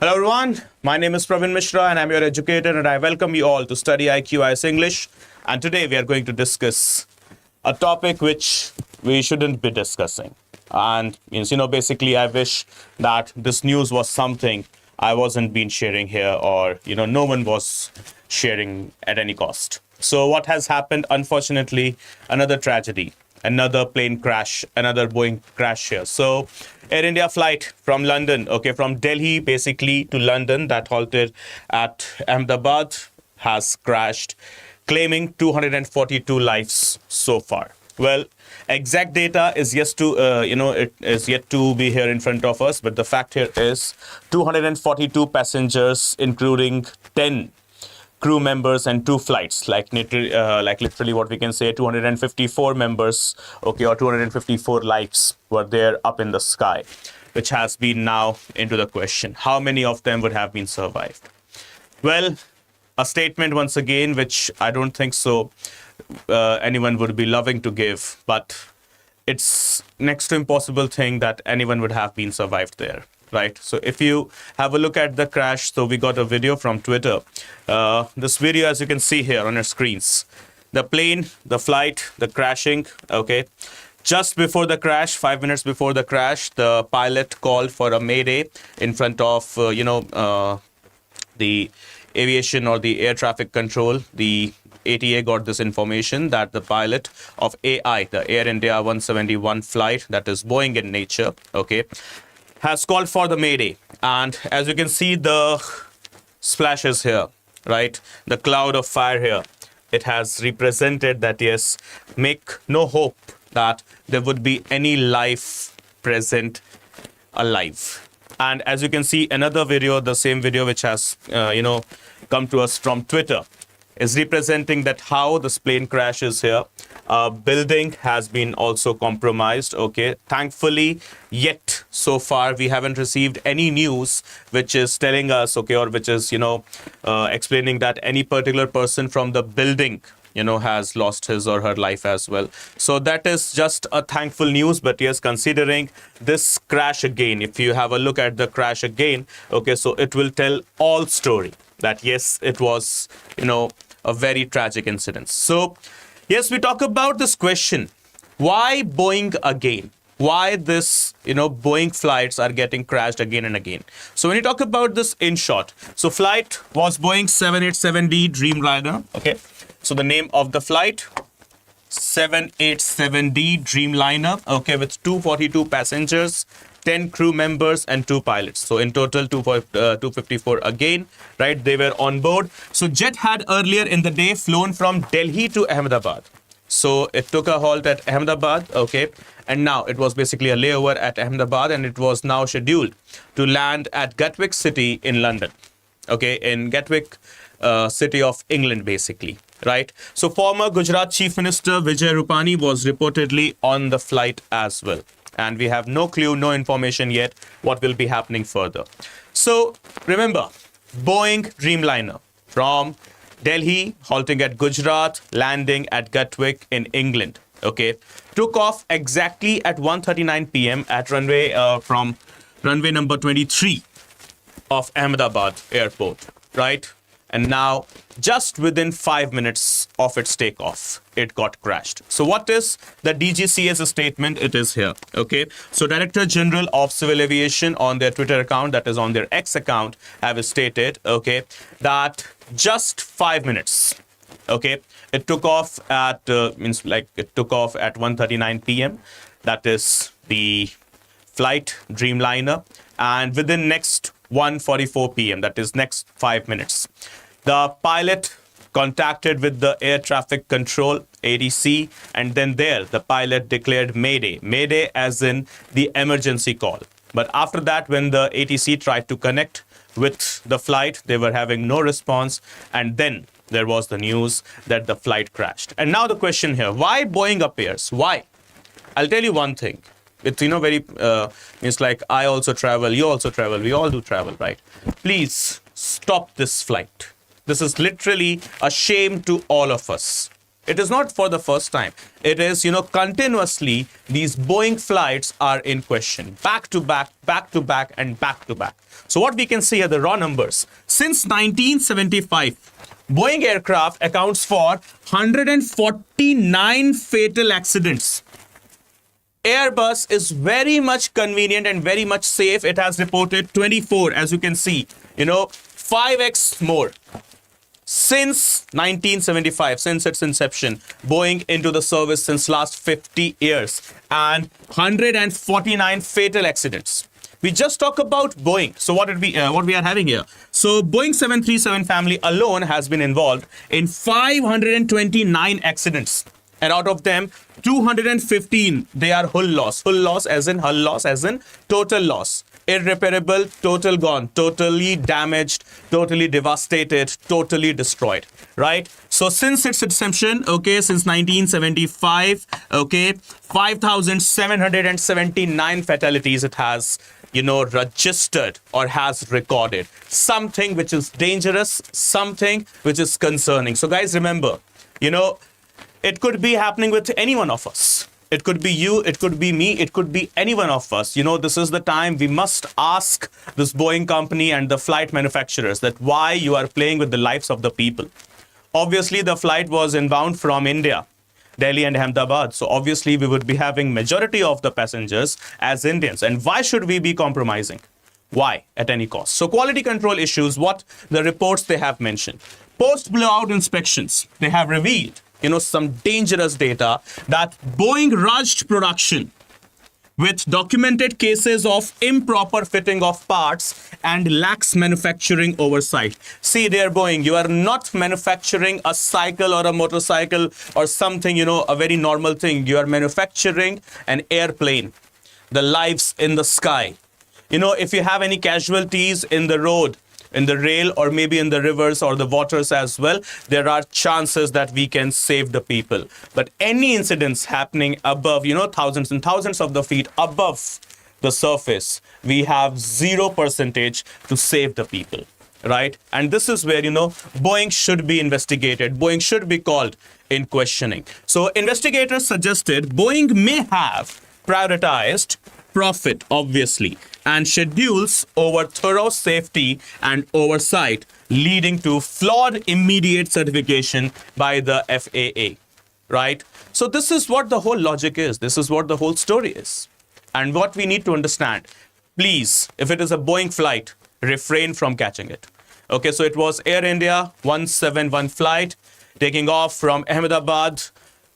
Hello everyone, my name is Praveen Mishra and I'm your educator and I welcome you all to study IQIS English. And today we are going to discuss a topic which we shouldn't be discussing. And basically I wish that this news was something I wasn't been sharing here or no one was sharing at any cost. So what has happened, unfortunately, another tragedy, another plane crash, another Boeing crash here. So Air India flight from London, from Delhi basically to London that halted at Ahmedabad has crashed, claiming 242 lives so far. Well, exact data is yet to, it is yet to be here in front of us. But the fact here is 242 passengers, including 10 crew members and 2 flights, like literally what we can say 254 members, or 254 lives were there up in the sky, which has been now into the question. How many of them would have been survived? Well, a statement once again, which I don't think so anyone would be loving to give, but it's next to impossible thing that anyone would have been survived there. Right. So if you have a look at the crash, so we got a video from Twitter. This video, as you can see here on your screens, the plane, the flight, the crashing. Just before the crash, 5 minutes before the crash, the pilot called for a mayday in front of, the aviation or the air traffic control. The ATA got this information that the pilot of AI, the Air India 171 flight, that is Boeing in nature, has called for the mayday. And as you can see, the splashes here, right? The cloud of fire here. It has represented that, yes, make no hope that there would be any life present alive. And as you can see, another video, the same video which has, come to us from Twitter, is representing that how this plane crashes here. Building has been also compromised. Thankfully, yet so far we haven't received any news which is telling us, or which is explaining that any particular person from the building has lost his or her life as well. So that is just a thankful news. But yes, considering this crash again, if you have a look at the crash again, so it will tell all story that yes, it was a very tragic incident. So yes, we talk about this question, why Boeing again? Why this, Boeing flights are getting crashed again and again? So when you talk about this in short, so flight was Boeing 787D Dreamliner. So the name of the flight, 787D Dreamliner, with 242 passengers, 10 crew members and 2 pilots. So in total, 254 again, right? They were on board. So jet had earlier in the day flown from Delhi to Ahmedabad. So it took a halt at Ahmedabad, and now it was basically a layover at Ahmedabad, and it was now scheduled to land at Gatwick City in London, in Gatwick City of England, basically, right? So former Gujarat Chief Minister Vijay Rupani was reportedly on the flight as well. And we have no clue, no information yet what will be happening further. So remember, Boeing Dreamliner from Delhi, halting at Gujarat, landing at Gatwick in England. Took off exactly at 1:39 p.m. at runway from runway number 23 of Ahmedabad airport, right? And now, just within 5 minutes of its takeoff, it got crashed. So what is the DGCA's statement? It is here, So Director General of Civil Aviation on their Twitter account, that is on their X account, have stated, that just 5 minutes, it took off at, it took off at 1:39 p.m. That is the flight Dreamliner. And within next 1:44 p.m., that is next 5 minutes, the pilot contacted with the air traffic control, ATC, and then there the pilot declared mayday. Mayday as in the emergency call. But after that, when the ATC tried to connect with the flight, they were having no response. And then there was the news that the flight crashed. And now the question here, why Boeing appears? Why? I'll tell you one thing. It's, it's like I also travel, you also travel, we all do travel, right? Please stop this flight. This is literally a shame to all of us. It is not for the first time. It is, continuously these Boeing flights are in question, back to back, back to back, and back to back. So what we can see are the raw numbers. Since 1975, Boeing aircraft accounts for 149 fatal accidents. Airbus is very much convenient and very much safe. It has reported 24, as you can see, 5x more. Since 1975, since its inception, Boeing into the service since last 50 years, and 149 fatal accidents. We just talk about Boeing. So what we are having here? So Boeing 737 family alone has been involved in 529 accidents, and out of them, 215 they are hull loss. Hull loss as in total loss. Irreparable, total gone, totally damaged, totally devastated, totally destroyed, right? So since its inception, since 1975, 5,779 fatalities it has, registered or has recorded. Something which is dangerous, something which is concerning. So guys, remember, it could be happening with any one of us. It could be you, it could be me, it could be any one of us. This is the time we must ask this Boeing company and the flight manufacturers that why you are playing with the lives of the people. Obviously, the flight was inbound from India, Delhi and Ahmedabad. So obviously, we would be having majority of the passengers as Indians. And why should we be compromising? Why at any cost? So quality control issues, what the reports they have mentioned. Post-blowout inspections, they have revealed some dangerous data that Boeing rushed production with documented cases of improper fitting of parts and lax manufacturing oversight. See, dear Boeing, you are not manufacturing a cycle or a motorcycle or something, a very normal thing. You are manufacturing an airplane, the lives in the sky. If you have any casualties in the road, in the rail, or maybe in the rivers or the waters as well, there are chances that we can save the people. But any incidents happening above, thousands and thousands of the feet above the surface, we have 0% to save the people, right? And this is where, Boeing should be investigated. Boeing should be called in questioning. So investigators suggested Boeing may have prioritized profit, obviously, and schedules over thorough safety and oversight, leading to flawed immediate certification by the FAA, right? So this is what the whole logic is. This is what the whole story is. And what we need to understand, please, if it is a Boeing flight, refrain from catching it. So it was Air India 171 flight taking off from Ahmedabad,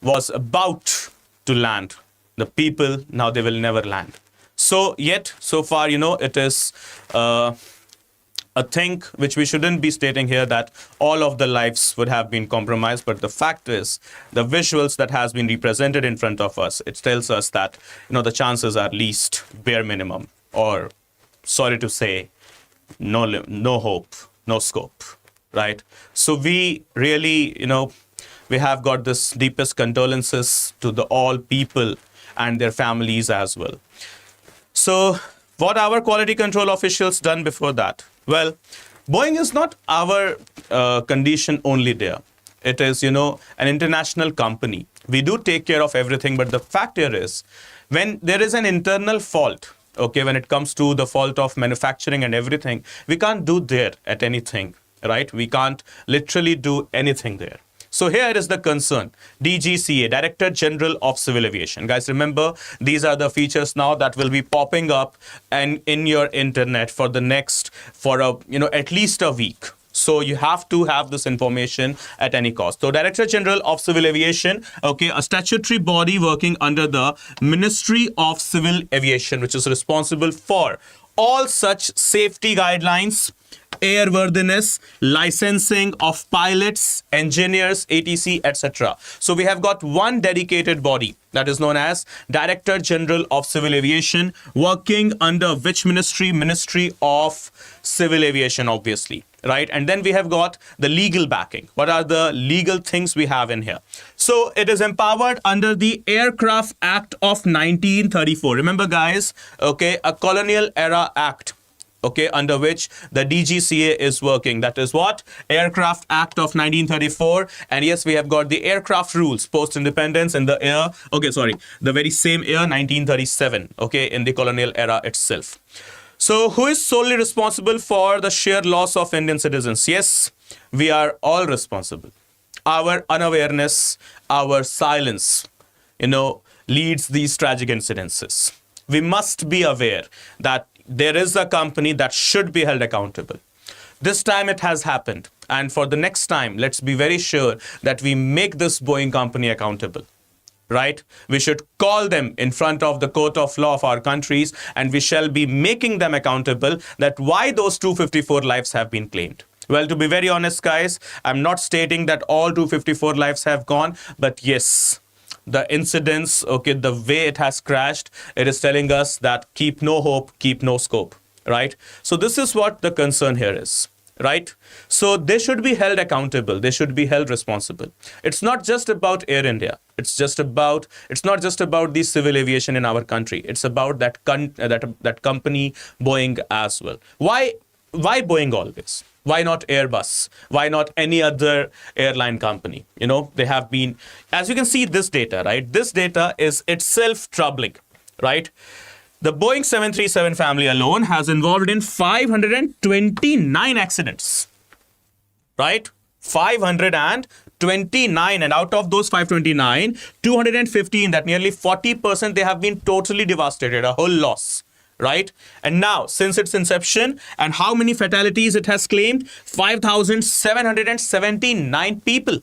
was about to land. The people, now they will never land. So far, it is a thing which we shouldn't be stating here that all of the lives would have been compromised. But the fact is, the visuals that has been represented in front of us, it tells us that, the chances are at least bare minimum, or sorry to say, no hope, no scope, right? So we really, we have got this deepest condolences to the all people and their families as well. So what our quality control officials done before that? Well, Boeing is not our condition only there. It is, an international company. We do take care of everything, but the fact here is, when there is an internal fault, when it comes to the fault of manufacturing and everything, we can't do there at anything, right? We can't literally do anything there. So here is the concern. DGCA, Director General of Civil Aviation. Guys, remember, these are the features now that will be popping up and in your internet for at least a week. So you have to have this information at any cost. So Director General of Civil Aviation, a statutory body working under the Ministry of Civil Aviation, which is responsible for all such safety guidelines, airworthiness, licensing of pilots, engineers, ATC, etc. So we have got one dedicated body that is known as Director General of Civil Aviation, working under which ministry? Ministry of Civil Aviation, obviously, right? And then we have got the legal backing. What are the legal things we have in here? So it is empowered under the Aircraft Act of 1934. Remember, guys, a colonial era act okay, under which the DGCA is working. That is what? Aircraft Act of 1934. And yes, we have got the aircraft rules post-independence in the year, okay, sorry, the very same year, 1937, okay, in the colonial era itself. So who is solely responsible for the sheer loss of Indian citizens? Yes, we are all responsible. Our unawareness, our silence, leads these tragic incidences. We must be aware that there is a company that should be held accountable. This time it has happened. And for the next time, let's be very sure that we make this Boeing company accountable. Right? We should call them in front of the court of law of our countries, and we shall be making them accountable that why those 254 lives have been claimed. Well, to be very honest, guys, I'm not stating that all 254 lives have gone, but yes, the incidents, okay, the way it has crashed, it is telling us that keep no hope, keep no scope, right? So this is what the concern here is. Right? So they should be held accountable. They should be held responsible. It's not just about Air India. It's not just about the civil aviation in our country. It's about that company, Boeing, as well. Why Boeing always? Why not Airbus? Why not any other airline company? They have been, as you can see this data, right? This data is itself troubling, right? The Boeing 737 family alone has involved in 529 accidents, right? 529, and out of those 529, 215, that nearly 40%, they have been totally devastated, a whole loss, right? And now, since its inception, and how many fatalities it has claimed? 5,779 people.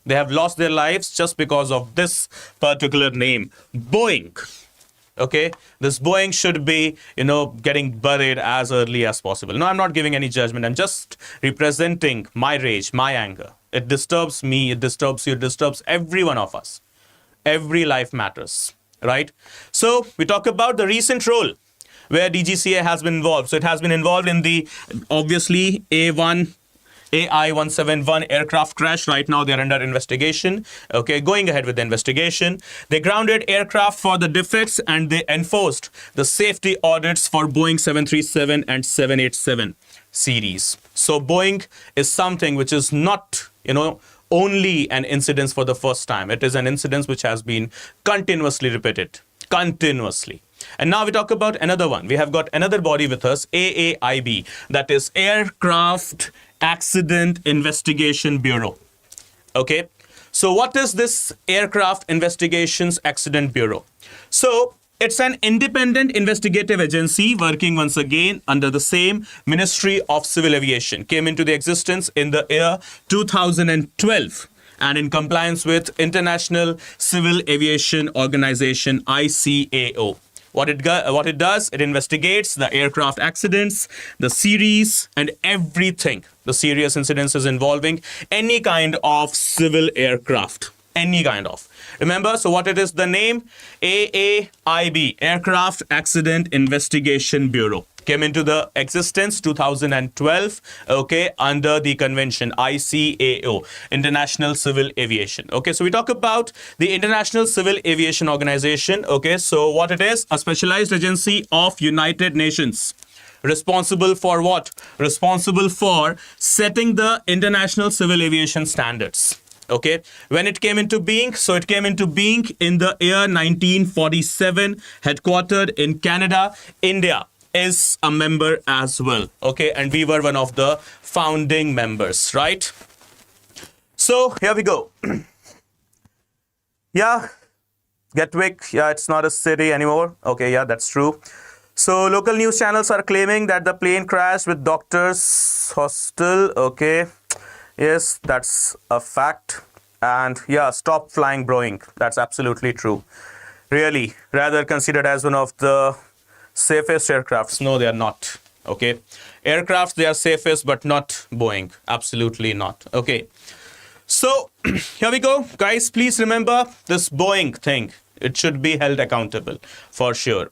They have lost their lives just because of this particular name, Boeing. Okay, this Boeing should be, getting buried as early as possible. No, I'm not giving any judgment. I'm just representing my rage, my anger. It disturbs me, it disturbs you, it disturbs every one of us. Every life matters, right? So we talk about the recent role where DGCA has been involved. So it has been involved in the, obviously, AI-171 aircraft crash. Right now, they're under investigation. Okay, going ahead with the investigation. They grounded aircraft for the defects, and they enforced the safety audits for Boeing 737 and 787 series. So Boeing is something which is not, only an incident for the first time. It is an incident which has been continuously repeated. Continuously. And now we talk about another one. We have got another body with us, AAIB, that is Aircraft Accident Investigation Bureau. Okay, so what is this Aircraft Investigations Accident Bureau? So it's an independent investigative agency working once again under the same Ministry of Civil Aviation. Came into the existence in the year 2012. And in compliance with International Civil Aviation Organization, ICAO. What it does, it investigates the aircraft accidents, the series, and everything, the serious incidences involving any kind of civil aircraft. Any kind of. Remember, so what it is, the name? AAIB, Aircraft Accident Investigation Bureau. Came into the existence 2012, okay, under the convention ICAO, International Civil Aviation. Okay, so we talk about the International Civil Aviation Organization. Okay, so what it is? A specialized agency of United Nations. Responsible for what? Responsible for setting the international civil aviation standards. Okay, when it came into being, so it came into being in the year 1947, headquartered in Canada. India is a member as well. Okay, and we were one of the founding members, right? So here we go. Yeah, Gatwick, yeah, it's not a city anymore. Okay, yeah, that's true. So local news channels are claiming that the plane crashed with doctors' hostel. Okay, yes, that's a fact. And yeah, stop flying Boeing. That's absolutely true. Really, rather considered as one of the safest aircrafts. No, they are not. Okay, aircrafts, they are safest, but not Boeing. Absolutely not. Okay, so here we go, guys. Please remember this Boeing thing. It should be held accountable for sure.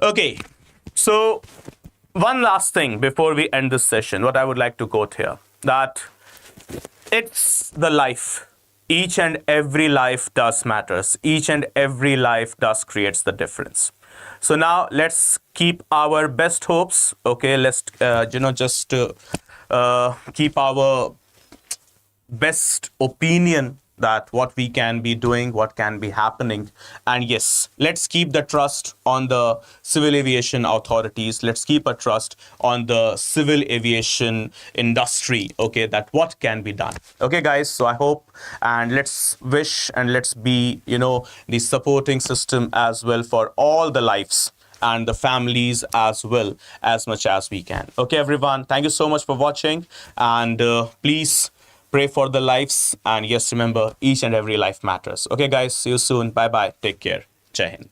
Okay, so one last thing before we end this session, what I would like to quote here, that it's the life. Each and every life does matters. Each and every life does creates the difference. So now let's keep our best hopes. Okay, let's just keep our best opinion that what we can be doing, what can be happening. And yes, let's keep the trust on the civil aviation authorities. Let's keep a trust on the civil aviation industry, okay, that what can be done. Okay, guys, so I hope, and let's wish and let's be, the supporting system as well for all the lives and the families as well, as much as we can. Okay, everyone, thank you so much for watching, and please pray for the lives. And yes, remember, each and every life matters. Okay, guys, see you soon. Bye bye. Take care. Jai Hind.